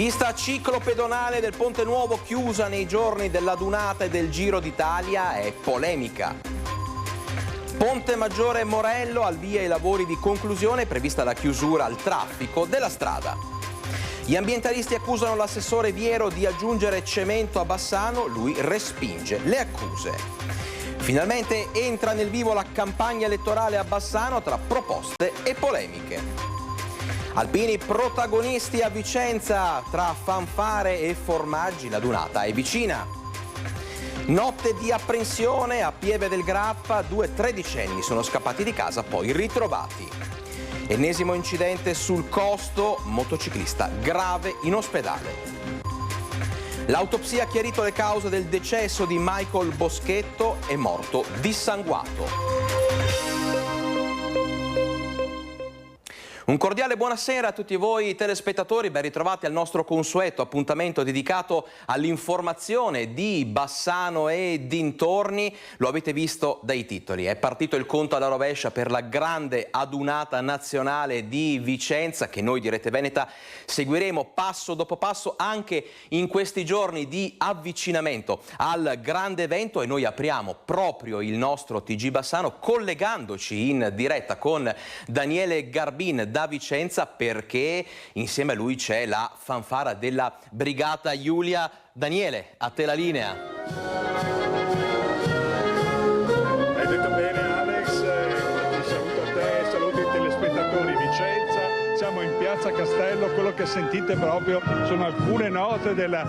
Pista ciclopedonale del Ponte Nuovo chiusa nei giorni della Dunata e del Giro d'Italia è polemica. Ponte Maggiore Morello, al via i lavori di conclusione, prevista la chiusura al traffico della strada. Gli ambientalisti accusano l'assessore Viero di aggiungere cemento a Bassano, lui respinge le accuse. Finalmente entra nel vivo la campagna elettorale a Bassano tra proposte e polemiche. Alpini protagonisti a Vicenza, tra fanfare e formaggi la Dunata è vicina. Notte di apprensione a Pieve del Grappa, 2 tredicenni sono scappati di casa poi ritrovati. Ennesimo incidente sul Costo, motociclista grave in ospedale. L'autopsia ha chiarito le cause del decesso di Michael Boschetto, è morto dissanguato. Un cordiale buonasera a tutti voi telespettatori, ben ritrovati al nostro consueto appuntamento dedicato all'informazione di Bassano e dintorni. Lo avete visto dai titoli, è partito il conto alla rovescia per la grande adunata nazionale di Vicenza che noi di Rete Veneta seguiremo passo dopo passo anche in questi giorni di avvicinamento al grande evento, e noi apriamo proprio il nostro TG Bassano collegandoci in diretta con Daniele Garbin da Vicenza, perché insieme a lui c'è la fanfara della Brigata Giulia. Daniele, a te la linea. Hai detto bene Alex, saluto a te, saluto i telespettatori. Vicenza, siamo in Piazza Castello, quello che sentite proprio sono alcune note della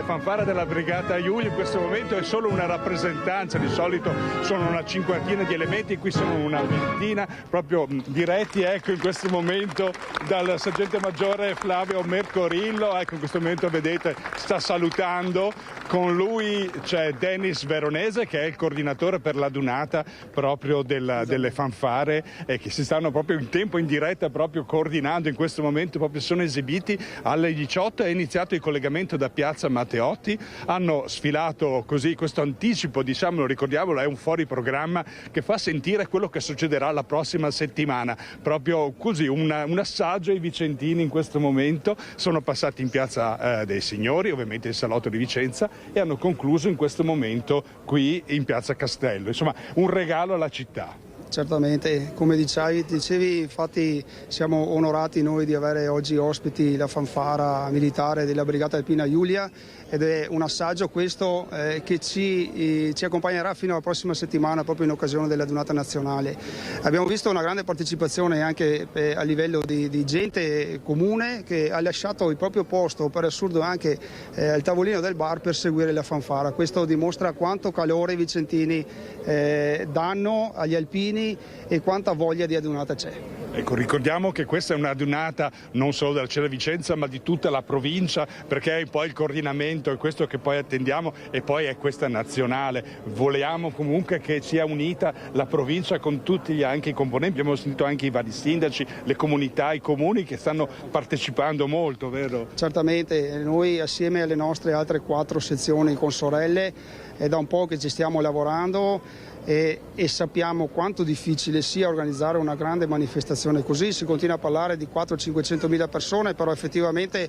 fanfara della Brigata Giulia. In questo momento è solo una rappresentanza, di solito sono una cinquantina di elementi, qui sono una ventina, proprio diretti, ecco, in questo momento dal sergente maggiore Flavio Mercorillo. Ecco, in questo momento vedete sta salutando, con lui c'è Dennis Veronese che è il coordinatore per la Dunata proprio delle fanfare, e che si stanno proprio in tempo in diretta proprio coordinando in questo momento. Proprio sono esibiti alle 18, è iniziato il collegamento da Piazza Matteotti, hanno sfilato così questo anticipo, diciamolo, ricordiamolo, è un fuori programma che fa sentire quello che succederà la prossima settimana, proprio così un assaggio ai vicentini. In questo momento sono passati in Piazza dei Signori, ovviamente il salotto di Vicenza, e hanno concluso in questo momento qui in Piazza Castello, insomma un regalo alla città. Certamente, come dicevi, infatti siamo onorati noi di avere oggi ospiti la fanfara militare della Brigata Alpina Giulia, ed è un assaggio questo che ci accompagnerà fino alla prossima settimana proprio in occasione della Dunata nazionale. Abbiamo visto una grande partecipazione anche a livello di gente comune che ha lasciato il proprio posto, per assurdo anche al tavolino del bar, per seguire la fanfara. Questo dimostra quanto calore i vicentini danno agli alpini e quanta voglia di adunata c'è. Ecco, ricordiamo che questa è una adunata non solo della città di Vicenza ma di tutta la provincia, perché è poi il coordinamento, è questo che poi attendiamo, e poi è questa nazionale. Vogliamo comunque che sia unita la provincia con tutti anche i componenti. Abbiamo sentito anche i vari sindaci, le comunità, i comuni che stanno partecipando molto, vero? Certamente, noi assieme alle nostre altre 4 sezioni consorelle è da un po' che ci stiamo lavorando e sappiamo quanto difficile sia organizzare una grande manifestazione così. Si continua a parlare di 400-500 mila persone, però effettivamente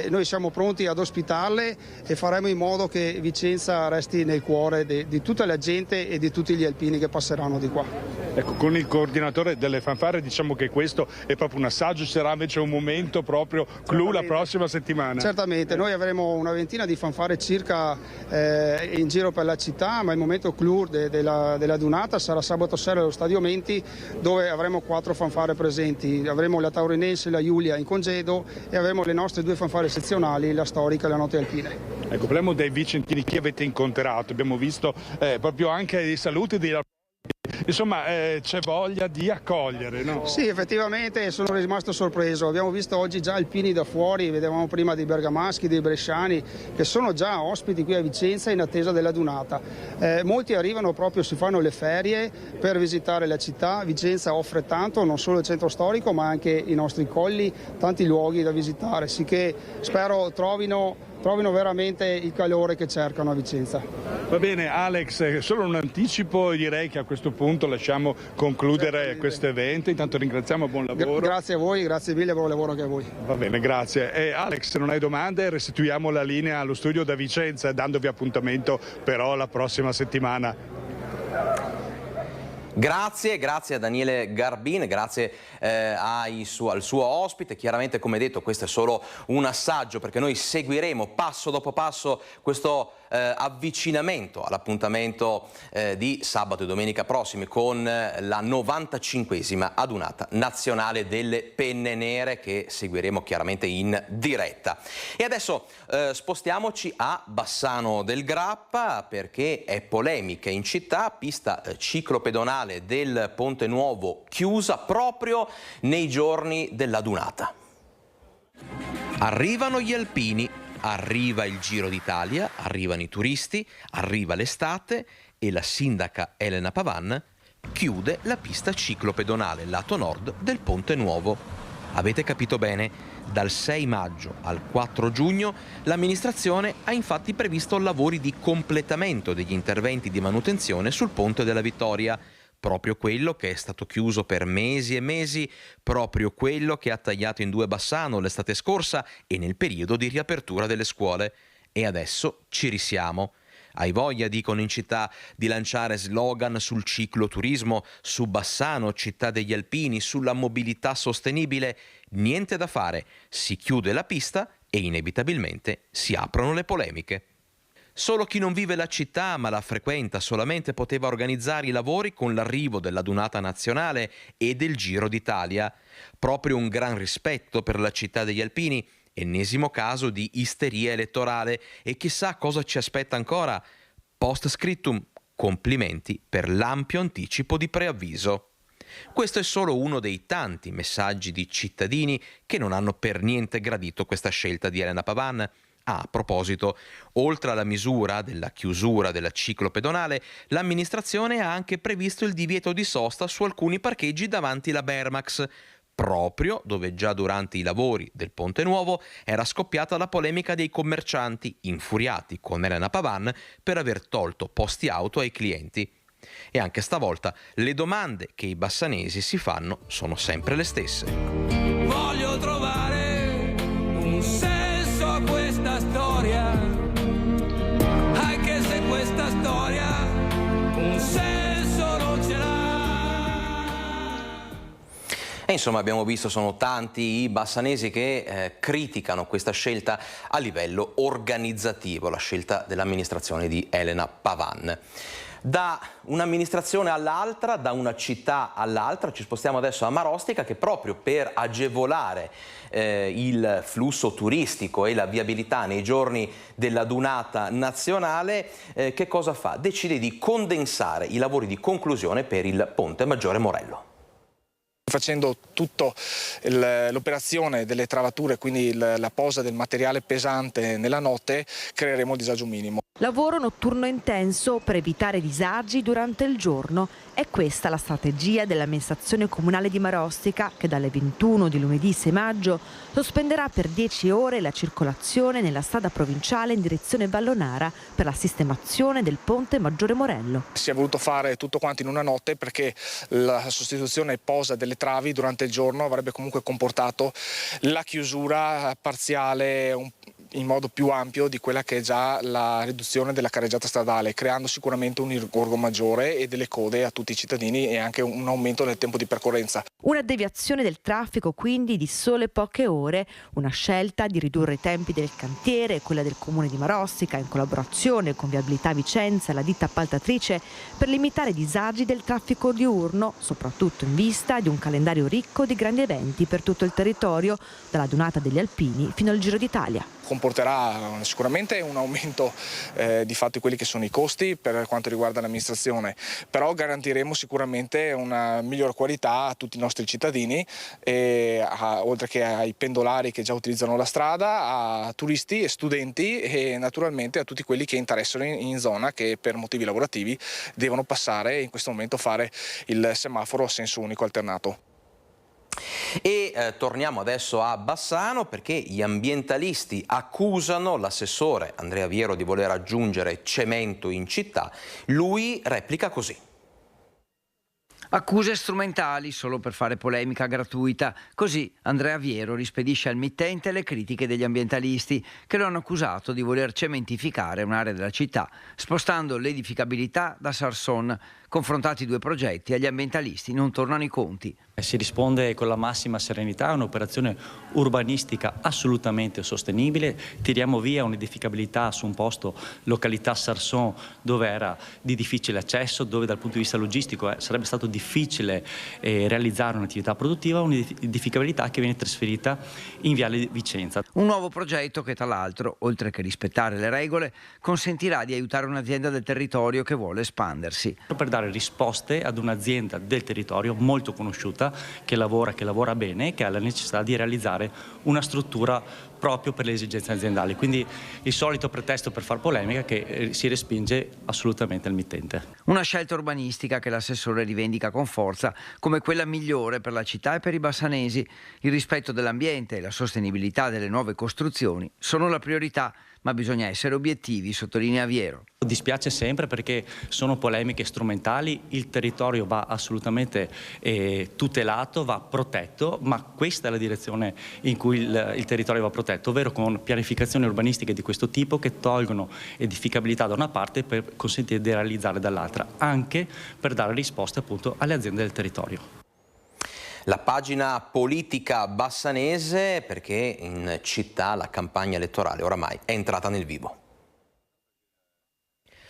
noi siamo pronti ad ospitarle e faremo in modo che Vicenza resti nel cuore di tutta la gente e di tutti gli alpini che passeranno di qua. Ecco, con il coordinatore delle fanfare diciamo che questo è proprio un assaggio, sarà invece un momento proprio clou la prossima settimana. Certamente, noi avremo una ventina di fanfare circa in giro per la città, ma il momento clou della Dunata sarà sabato sera allo Stadio Menti, dove avremo 4 fanfare presenti. Avremo la Taurinense e la Giulia in congedo, e avremo le nostre 2 fanfare sezionali, la Storica e la Notte Alpine. Ecco, parliamo dei vicentini, chi avete incontrato? Abbiamo visto proprio anche i saluti di... Insomma, c'è voglia di accogliere, no? Sì, effettivamente sono rimasto sorpreso. Abbiamo visto oggi già alpini da fuori, vedevamo prima dei bergamaschi, dei bresciani, che sono già ospiti qui a Vicenza in attesa della Dunata. Molti arrivano proprio, si fanno le ferie per visitare la città. Vicenza offre tanto, non solo il centro storico, ma anche i nostri colli, tanti luoghi da visitare, sicché spero trovino trovino veramente il calore che cercano a Vicenza. Va bene Alex, solo un anticipo, direi che a questo punto lasciamo concludere questo evento. Intanto ringraziamo, buon lavoro. Grazie a voi, grazie mille, buon lavoro anche a voi. Va bene, grazie. E Alex, se non hai domande restituiamo la linea allo studio da Vicenza, dandovi appuntamento però la prossima settimana. Grazie a Daniele Garbin, grazie al suo ospite. Chiaramente, come detto, questo è solo un assaggio, perché noi seguiremo passo dopo passo questo avvicinamento all'appuntamento di sabato e domenica prossimi con la 95esima adunata nazionale delle penne nere, che seguiremo chiaramente in diretta. E adesso spostiamoci a Bassano del Grappa, perché è polemica in città, pista ciclopedonale del Ponte Nuovo chiusa proprio nei giorni dell'adunata. Arrivano gli alpini, arriva il Giro d'Italia, arrivano i turisti, arriva l'estate e la sindaca Elena Pavan chiude la pista ciclopedonale lato nord del Ponte Nuovo. Avete capito bene, dal 6 maggio al 4 giugno l'amministrazione ha infatti previsto lavori di completamento degli interventi di manutenzione sul Ponte della Vittoria, proprio quello che è stato chiuso per mesi e mesi, proprio quello che ha tagliato in due Bassano l'estate scorsa e nel periodo di riapertura delle scuole. E adesso ci risiamo. Hai voglia, dicono in città, di lanciare slogan sul cicloturismo, su Bassano, città degli alpini, sulla mobilità sostenibile? Niente da fare, si chiude la pista e inevitabilmente si aprono le polemiche. Solo chi non vive la città ma la frequenta solamente poteva organizzare i lavori con l'arrivo dell'adunata nazionale e del Giro d'Italia. Proprio un gran rispetto per la città degli alpini, ennesimo caso di isteria elettorale, e chissà cosa ci aspetta ancora. Post scriptum, complimenti per l'ampio anticipo di preavviso. Questo è solo uno dei tanti messaggi di cittadini che non hanno per niente gradito questa scelta di Elena Pavan. A proposito, oltre alla misura della chiusura della ciclopedonale, l'amministrazione ha anche previsto il divieto di sosta su alcuni parcheggi davanti la Bermax, proprio dove già durante i lavori del Ponte Nuovo era scoppiata la polemica dei commercianti infuriati con Elena Pavan per aver tolto posti auto ai clienti. E anche stavolta le domande che i bassanesi si fanno sono sempre le stesse. Voglio trovare un senso a questa storia, anche se questa storia un senso non ce l'ha. E insomma, abbiamo visto, sono tanti i bassanesi che criticano questa scelta a livello organizzativo, la scelta dell'amministrazione di Elena Pavan. Da un'amministrazione all'altra, da una città all'altra, ci spostiamo adesso a Marostica, che proprio per agevolare il flusso turistico e la viabilità nei giorni dell'adunata nazionale, che cosa fa? Decide di condensare i lavori di conclusione per il Ponte Maggiore Morello. Facendo tutta l'operazione delle travature, quindi la posa del materiale pesante nella notte, creeremo il disagio minimo. Lavoro notturno intenso per evitare disagi durante il giorno. È questa la strategia dell'amministrazione comunale di Marostica, che dalle 21 di lunedì 6 maggio sospenderà per 10 ore la circolazione nella strada provinciale in direzione Vallonara per la sistemazione del Ponte Maggiore Morello. Si è voluto fare tutto quanto in una notte perché la sostituzione posa delle travi durante il giorno avrebbe comunque comportato la chiusura parziale in modo più ampio di quella che è già la riduzione della carreggiata stradale, creando sicuramente un ingorgo maggiore e delle code a tutti i cittadini e anche un aumento del tempo di percorrenza. Una deviazione del traffico quindi di sole poche ore, una scelta di ridurre i tempi del cantiere, quella del comune di Marostica in collaborazione con Viabilità Vicenza e la ditta appaltatrice, per limitare i disagi del traffico diurno, soprattutto in vista di un calendario ricco di grandi eventi per tutto il territorio, dalla Dunata degli Alpini fino al Giro d'Italia. Comporterà sicuramente un aumento di fatto di quelli che sono i costi per quanto riguarda l'amministrazione, però garantiremo sicuramente una miglior qualità a tutti i nostri cittadini, oltre che ai pendolari che già utilizzano la strada, a turisti e studenti e naturalmente a tutti quelli che interessano in zona, che per motivi lavorativi devono passare e in questo momento fare il semaforo a senso unico alternato. E torniamo adesso a Bassano, perché gli ambientalisti accusano l'assessore Andrea Viero di voler aggiungere cemento in città. Lui replica così. Accuse strumentali solo per fare polemica gratuita. Così Andrea Viero rispedisce al mittente le critiche degli ambientalisti che lo hanno accusato di voler cementificare un'area della città, spostando l'edificabilità da Sarson. Confrontati i due progetti, agli ambientalisti non tornano i conti. Si risponde con la massima serenità a un'operazione urbanistica assolutamente sostenibile. Tiriamo via un'edificabilità su un posto, località Sarson, dove era di difficile accesso, dove dal punto di vista logistico sarebbe stato difficile realizzare un'attività produttiva, un'edificabilità che viene trasferita in Viale Vicenza. Un nuovo progetto che, tra l'altro, oltre che rispettare le regole, consentirà di aiutare un'azienda del territorio che vuole espandersi. Per dare risposte ad un'azienda del territorio molto conosciuta, che lavora bene e che ha la necessità di realizzare una struttura proprio per le esigenze aziendali. Quindi il solito pretesto per far polemica che si respinge assolutamente al mittente. Una scelta urbanistica che l'assessore rivendica con forza come quella migliore per la città e per i bassanesi. Il rispetto dell'ambiente e la sostenibilità delle nuove costruzioni sono la priorità, ma bisogna essere obiettivi, sottolinea Viero. Dispiace sempre perché sono polemiche strumentali, il territorio va assolutamente tutelato, va protetto, ma questa è la direzione in cui il territorio va protetto, ovvero con pianificazioni urbanistiche di questo tipo che tolgono edificabilità da una parte per consentire di realizzare dall'altra, anche per dare risposte appunto alle aziende del territorio. La pagina politica bassanese, perché in città la campagna elettorale oramai è entrata nel vivo.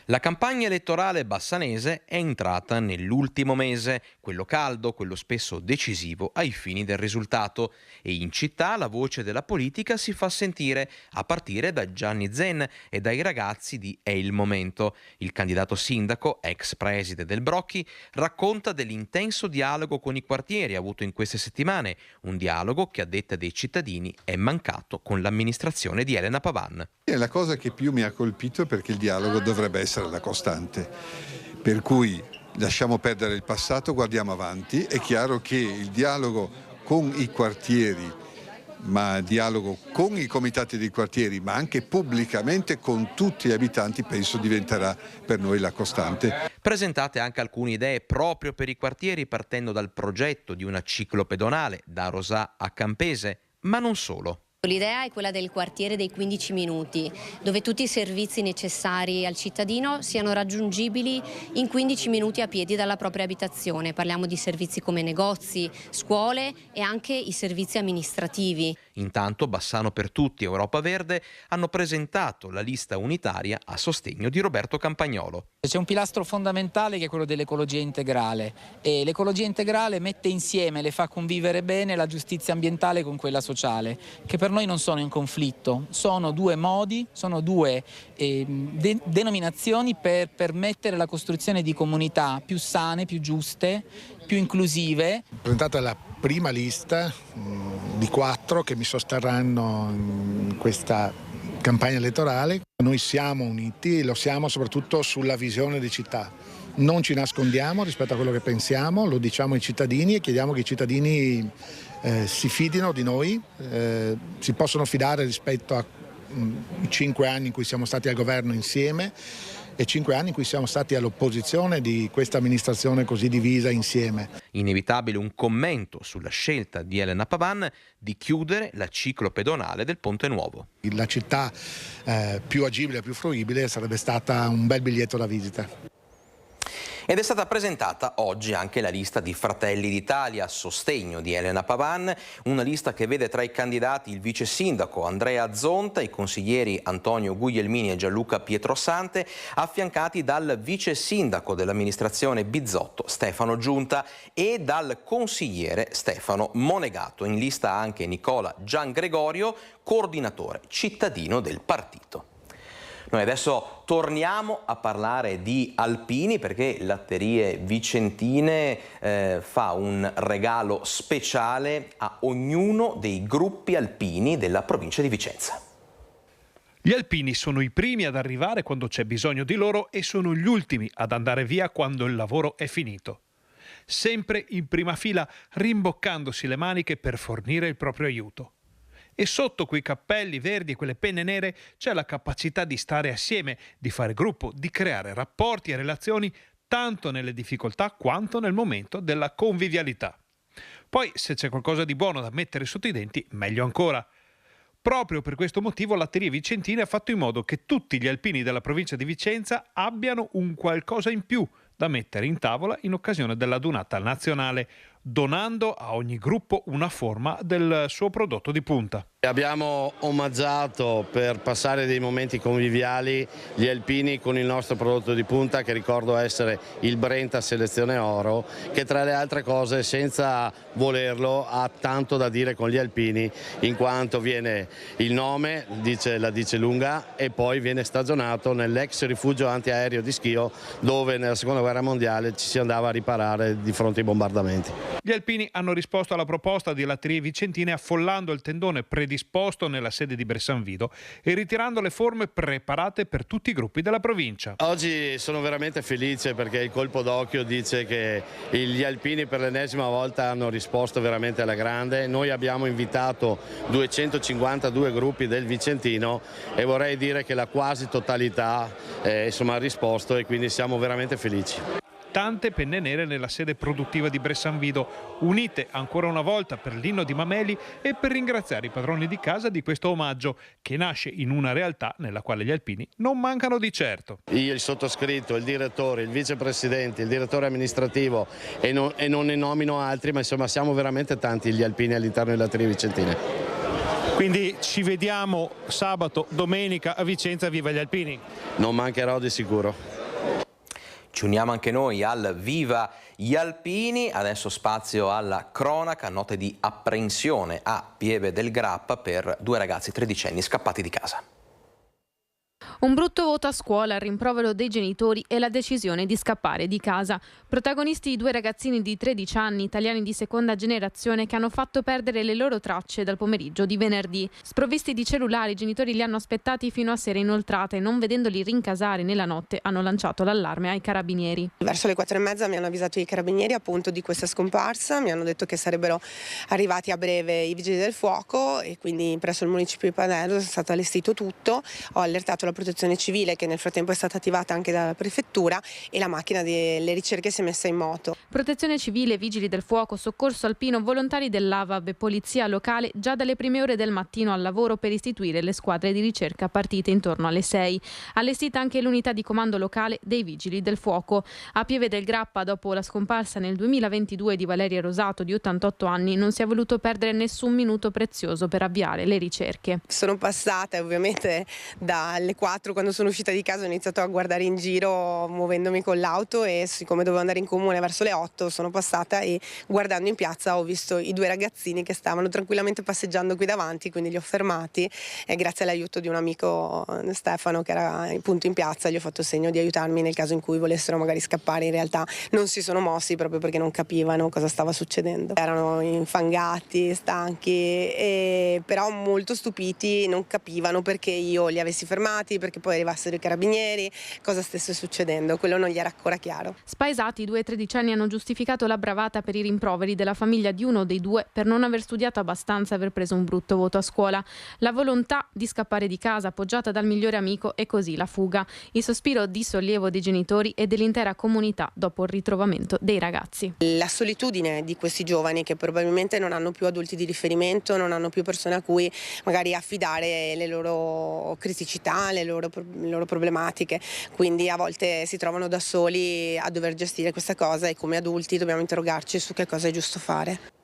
La campagna elettorale bassanese è entrata nell'ultimo mese, quello caldo, quello spesso decisivo ai fini del risultato, e in città la voce della politica si fa sentire, a partire da Gianni Zen e dai ragazzi di È il Momento. Il candidato sindaco, ex preside del Brocchi, racconta dell'intenso dialogo con i quartieri avuto in queste settimane, un dialogo che a detta dei cittadini è mancato con l'amministrazione di Elena Pavan. È la cosa che più mi ha colpito, perché il dialogo dovrebbe essere la costante, per cui lasciamo perdere il passato, guardiamo avanti. È chiaro che il dialogo con i quartieri, ma dialogo con i comitati dei quartieri, ma anche pubblicamente con tutti gli abitanti, penso diventerà per noi la costante. Presentate anche alcune idee proprio per i quartieri, partendo dal progetto di una ciclopedonale da Rosà a Campese, ma non solo. L'idea è quella del quartiere dei 15 minuti, dove tutti i servizi necessari al cittadino siano raggiungibili in 15 minuti a piedi dalla propria abitazione. Parliamo di servizi come negozi, scuole e anche i servizi amministrativi. Intanto Bassano per Tutti e Europa Verde hanno presentato la lista unitaria a sostegno di Roberto Campagnolo. C'è un pilastro fondamentale che è quello dell'ecologia integrale, e l'ecologia integrale mette insieme, le fa convivere bene la giustizia ambientale con quella sociale, che per noi non sono in conflitto, sono due modi, sono due denominazioni per permettere la costruzione di comunità più sane, più giuste, più inclusive. Ho presentato la prima lista di 4 che mi sosterranno in questa campagna elettorale. Noi siamo uniti, lo siamo soprattutto sulla visione di città. Non ci nascondiamo rispetto a quello che pensiamo, lo diciamo ai cittadini e chiediamo che i cittadini si fidino di noi, si possono fidare rispetto ai 5 anni in cui siamo stati al governo insieme e 5 anni in cui siamo stati all'opposizione di questa amministrazione così divisa insieme. Inevitabile un commento sulla scelta di Elena Pavan di chiudere la ciclopedonale del Ponte Nuovo. La città più agibile e più fruibile sarebbe stata un bel biglietto da visita. Ed è stata presentata oggi anche la lista di Fratelli d'Italia a sostegno di Elena Pavan, una lista che vede tra i candidati il vice sindaco Andrea Zonta, i consiglieri Antonio Guglielmini e Gianluca Pietrosante, affiancati dal vice sindaco dell'amministrazione Bizzotto Stefano Giunta e dal consigliere Stefano Monegato. In lista anche Nicola Giangregorio, coordinatore cittadino del partito. Noi adesso torniamo a parlare di alpini, perché Latterie Vicentine fa un regalo speciale a ognuno dei gruppi alpini della provincia di Vicenza. Gli alpini sono i primi ad arrivare quando c'è bisogno di loro e sono gli ultimi ad andare via quando il lavoro è finito. sempre in prima fila, rimboccandosi le maniche per fornire il proprio aiuto. E sotto quei cappelli verdi e quelle penne nere c'è la capacità di stare assieme, di fare gruppo, di creare rapporti e relazioni tanto nelle difficoltà quanto nel momento della convivialità. Poi, se c'è qualcosa di buono da mettere sotto i denti, meglio ancora. Proprio per questo motivo Latterie Vicentine ha fatto in modo che tutti gli alpini della provincia di Vicenza abbiano un qualcosa in più da mettere in tavola in occasione della Dunata nazionale, donando a ogni gruppo una forma del suo prodotto di punta. Abbiamo omaggiato, per passare dei momenti conviviali, gli alpini con il nostro prodotto di punta, che ricordo essere il Brenta Selezione Oro, che tra le altre cose, senza volerlo, ha tanto da dire con gli alpini, in quanto viene il nome, la dice lunga, e poi viene stagionato nell'ex rifugio antiaereo di Schio, dove nella seconda guerra mondiale ci si andava a riparare di fronte ai bombardamenti. Gli alpini hanno risposto alla proposta di Latterie Vicentine affollando il tendone predisposto nella sede di Bressanvido e ritirando le forme preparate per tutti i gruppi della provincia. Oggi sono veramente felice perché il colpo d'occhio dice che gli alpini per l'ennesima volta hanno risposto veramente alla grande. Noi abbiamo invitato 252 gruppi del Vicentino e vorrei dire che la quasi totalità ha risposto, e quindi siamo veramente felici. Tante penne nere nella sede produttiva di Bressanvido, unite ancora una volta per l'inno di Mameli e per ringraziare i padroni di casa di questo omaggio, che nasce in una realtà nella quale gli alpini non mancano di certo. Io, il sottoscritto, il direttore, il vicepresidente, il direttore amministrativo e non ne nomino altri, ma insomma siamo veramente tanti gli alpini all'interno delle Latterie Vicentine. Quindi ci vediamo sabato, domenica a Vicenza, viva gli alpini! Non mancherò di sicuro. Ci uniamo anche noi al Viva gli Alpini, adesso spazio alla cronaca, note di apprensione a Pieve del Grappa per 2 ragazzi tredicenni scappati di casa. Un brutto voto a scuola, il rimprovero dei genitori e la decisione di scappare di casa. Protagonisti i 2 ragazzini di 13 anni, italiani di seconda generazione, che hanno fatto perdere le loro tracce dal pomeriggio di venerdì. Sprovvisti di cellulari, i genitori li hanno aspettati fino a sera inoltrata e, non vedendoli rincasare nella notte, hanno lanciato l'allarme ai carabinieri. Verso le 4:30 mi hanno avvisato i carabinieri appunto di questa scomparsa, mi hanno detto che sarebbero arrivati a breve i vigili del fuoco e quindi presso il municipio di Paderno è stato allestito tutto. Ho allertato la protezione civile, che nel frattempo è stata attivata anche dalla prefettura, e la macchina delle ricerche si è messa in moto. Protezione civile, vigili del fuoco, soccorso alpino, volontari dell'AVAB e polizia locale già dalle prime ore del mattino al lavoro per istituire le squadre di ricerca partite intorno alle 6. Allestita anche l'unità di comando locale dei vigili del fuoco. A Pieve del Grappa, dopo la scomparsa nel 2022 di Valeria Rosato, di 88 anni, non si è voluto perdere nessun minuto prezioso per avviare le ricerche. Sono passata ovviamente dalle 4, quando sono uscita di casa ho iniziato a guardare in giro muovendomi con l'auto, e siccome dovevo andare in comune verso le 8 sono passata e guardando in piazza ho visto i 2 ragazzini che stavano tranquillamente passeggiando qui davanti, quindi li ho fermati e grazie all'aiuto di un amico, Stefano, che era appunto in piazza, gli ho fatto segno di aiutarmi nel caso in cui volessero magari scappare. In realtà non si sono mossi proprio perché non capivano cosa stava succedendo, erano infangati, stanchi, però molto stupiti, non capivano perché io li avessi fermati, perché poi arrivassero i carabinieri, cosa stesse succedendo, quello non gli era ancora chiaro. Spaesati, i 2 tredicenni hanno giustificato la bravata per i rimproveri della famiglia di uno dei 2 per non aver studiato abbastanza e aver preso un brutto voto a scuola. La volontà di scappare di casa, appoggiata dal migliore amico, e così la fuga. Il sospiro di sollievo dei genitori e dell'intera comunità dopo il ritrovamento dei ragazzi. La solitudine di questi giovani, che probabilmente non hanno più adulti di riferimento, non hanno più persone a cui magari affidare le loro criticità, le loro problematiche, quindi a volte si trovano da soli a dover gestire questa cosa, e come adulti dobbiamo interrogarci su che cosa è giusto fare.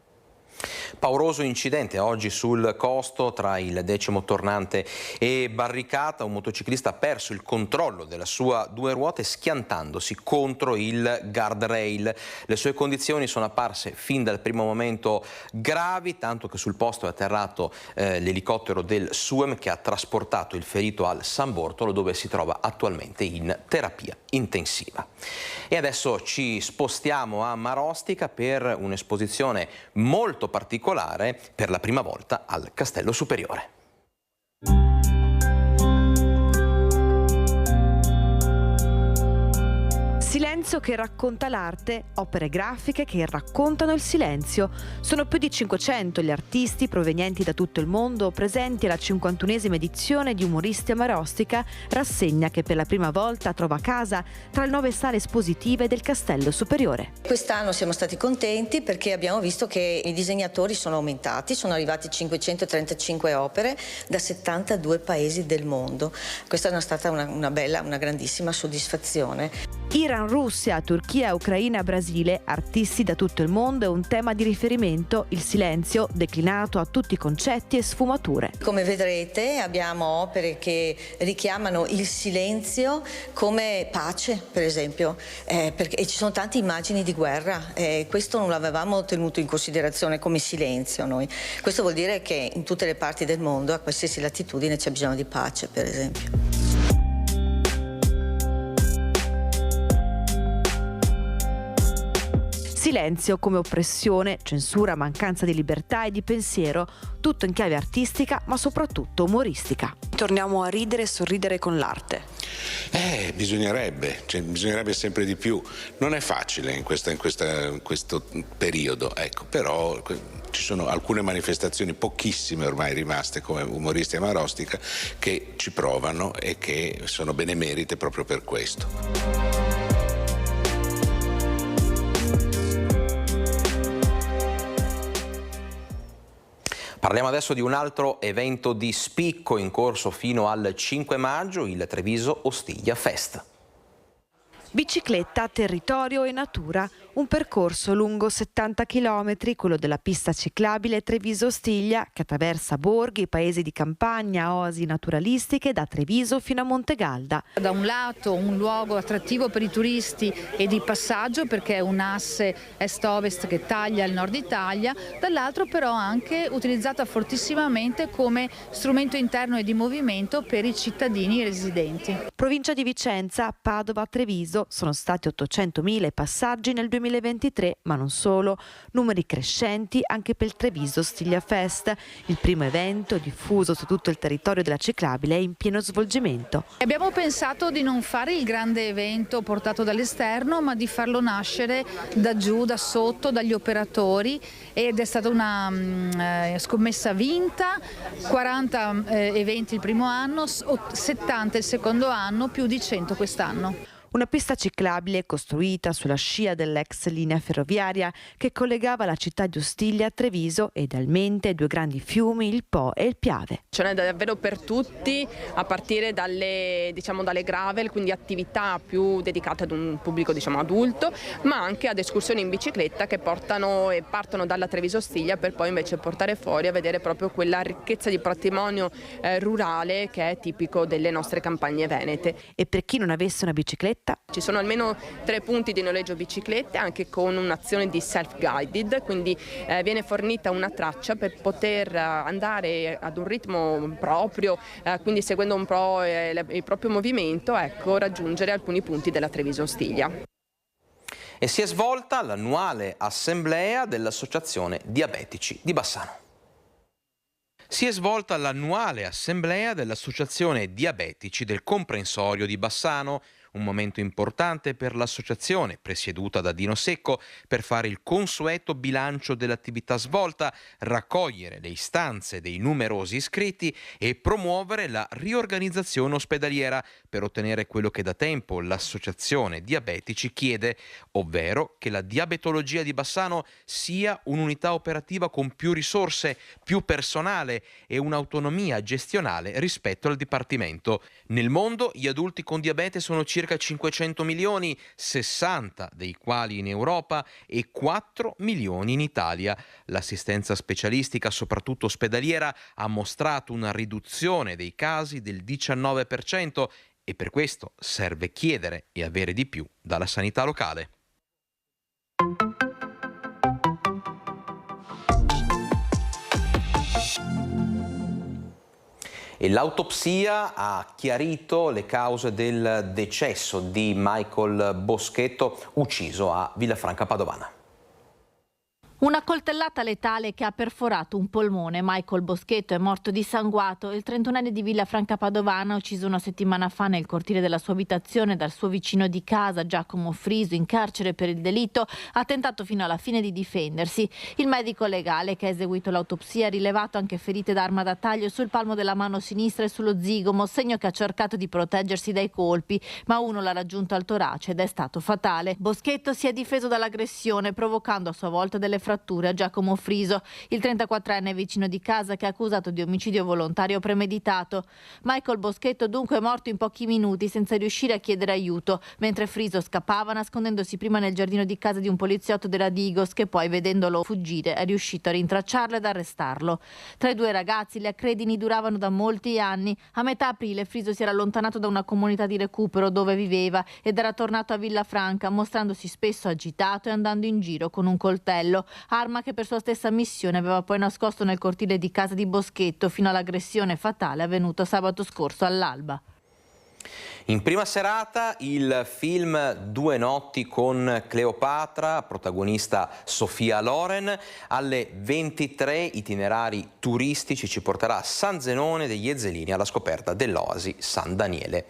Pauroso incidente oggi sul Costo tra il 10° tornante e Barricata. Un motociclista ha perso il controllo della sua 2 ruote schiantandosi contro il guardrail. Le sue condizioni sono apparse fin dal primo momento gravi, tanto che sul posto è atterrato l'elicottero del SUEM, che ha trasportato il ferito al San Bortolo, dove si trova attualmente in terapia intensiva. E adesso ci spostiamo a Marostica per un'esposizione molto particolare, per la prima volta al Castello Superiore. Silenzio che racconta l'arte, opere grafiche che raccontano il silenzio. Sono più di 500 gli artisti provenienti da tutto il mondo presenti alla 51esima edizione di Umoristi a Marostica, rassegna che per la prima volta trova casa tra le 9 sale espositive del Castello Superiore. Quest'anno siamo stati contenti perché abbiamo visto che i disegnatori sono aumentati, sono arrivati 535 opere da 72 paesi del mondo. Questa è stata una grandissima soddisfazione. Iran, Russia, Turchia, Ucraina, Brasile, artisti da tutto il mondo è un tema di riferimento, il silenzio declinato a tutti i concetti e sfumature. Come vedrete abbiamo opere che richiamano il silenzio come pace, per esempio, e ci sono tante immagini di guerra, questo non l'avevamo tenuto in considerazione come silenzio noi. Questo vuol dire che in tutte le parti del mondo, a qualsiasi latitudine, c'è bisogno di pace, per esempio. Silenzio come oppressione, censura, mancanza di libertà e di pensiero, tutto in chiave artistica ma soprattutto umoristica. Torniamo a ridere e sorridere con l'arte. Bisognerebbe sempre di più. Non è facile in questo periodo, ecco, però ci sono alcune manifestazioni, pochissime ormai rimaste come Umoristi a Marostica, che ci provano e che sono benemerite proprio per questo. Parliamo adesso di un altro evento di spicco in corso fino al 5 maggio, il Treviso Ostiglia Fest. Bicicletta, territorio e natura, un percorso lungo 70 km, quello della pista ciclabile Treviso-Ostiglia, che attraversa borghi, paesi di campagna, oasi naturalistiche da Treviso fino a Montegalda. Da un lato un luogo attrattivo per i turisti e di passaggio perché è un asse est-ovest che taglia il nord Italia, dall'altro però anche utilizzata fortissimamente come strumento interno e di movimento per i cittadini residenti. Provincia di Vicenza, Padova, Treviso. Sono stati 800.000 passaggi nel 2023, ma non solo, numeri crescenti anche per il Treviso Ostiglia Fest. Il primo evento diffuso su tutto il territorio della ciclabile è in pieno svolgimento. Abbiamo pensato di non fare il grande evento portato dall'esterno, ma di farlo nascere da giù, da sotto, dagli operatori, ed è stata una scommessa vinta, 40 eventi il primo anno, 70 il secondo anno, più di 100 quest'anno. Una pista ciclabile costruita sulla scia dell'ex linea ferroviaria che collegava la città di Ostiglia a Treviso e idealmente due grandi fiumi, il Po e il Piave. Ce n'è davvero per tutti, a partire dalle gravel, quindi attività più dedicate ad un pubblico adulto, ma anche ad escursioni in bicicletta che partono dalla Treviso Ostiglia per poi invece portare fuori a vedere proprio quella ricchezza di patrimonio rurale che è tipico delle nostre campagne venete. E per chi non avesse una bicicletta? Ci sono almeno 3 punti di noleggio biciclette, anche con un'azione di self-guided, quindi viene fornita una traccia per poter andare ad un ritmo proprio, quindi seguendo un po' il proprio movimento, raggiungere alcuni punti della Treviso Ostiglia. E si è svolta l'annuale assemblea dell'Associazione Diabetici di Bassano. Si è svolta l'annuale assemblea dell'Associazione Diabetici del Comprensorio di Bassano, un momento importante per l'associazione, presieduta da Dino Secco, per fare il consueto bilancio dell'attività svolta, raccogliere le istanze dei numerosi iscritti e promuovere la riorganizzazione ospedaliera per ottenere quello che da tempo l'associazione Diabetici chiede, ovvero che la diabetologia di Bassano sia un'unità operativa con più risorse, più personale e un'autonomia gestionale rispetto al Dipartimento. Nel mondo gli adulti con diabete sono circa 500 milioni, 60 dei quali in Europa e 4 milioni in Italia. L'assistenza specialistica, soprattutto ospedaliera, ha mostrato una riduzione dei casi del 19% e per questo serve chiedere e avere di più dalla sanità locale. E l'autopsia ha chiarito le cause del decesso di Michael Boschetto, ucciso a Villafranca Padovana. Una coltellata letale che ha perforato un polmone. Michael Boschetto è morto dissanguato. Il 31enne di Villafranca Padovana, ucciso una settimana fa nel cortile della sua abitazione dal suo vicino di casa, Giacomo Friso, in carcere per il delitto, ha tentato fino alla fine di difendersi. Il medico legale che ha eseguito l'autopsia ha rilevato anche ferite d'arma da taglio sul palmo della mano sinistra e sullo zigomo, segno che ha cercato di proteggersi dai colpi, ma uno l'ha raggiunto al torace ed è stato fatale. Boschetto si è difeso dall'aggressione, provocando a sua volta delle fratture a Giacomo Friso, il 34enne vicino di casa che è accusato di omicidio volontario premeditato. Michael Boschetto dunque è morto in pochi minuti senza riuscire a chiedere aiuto, mentre Friso scappava nascondendosi prima nel giardino di casa di un poliziotto della Digos, che poi, vedendolo fuggire, è riuscito a rintracciarlo ed arrestarlo. Tra i due ragazzi le accredini duravano da molti anni. A metà aprile Friso si era allontanato da una comunità di recupero dove viveva ed era tornato a Villafranca, mostrandosi spesso agitato e andando in giro con un coltello, arma che per sua stessa missione aveva poi nascosto nel cortile di casa di Boschetto fino all'aggressione fatale avvenuta sabato scorso all'alba. In prima serata il film Due notti con Cleopatra, protagonista Sofia Loren. Alle 23 itinerari turistici ci porterà a San Zenone degli Ezzelini alla scoperta dell'Oasi San Daniele.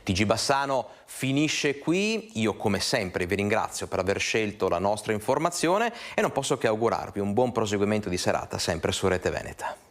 TG Bassano finisce qui, io come sempre vi ringrazio per aver scelto la nostra informazione e non posso che augurarvi un buon proseguimento di serata sempre su Rete Veneta.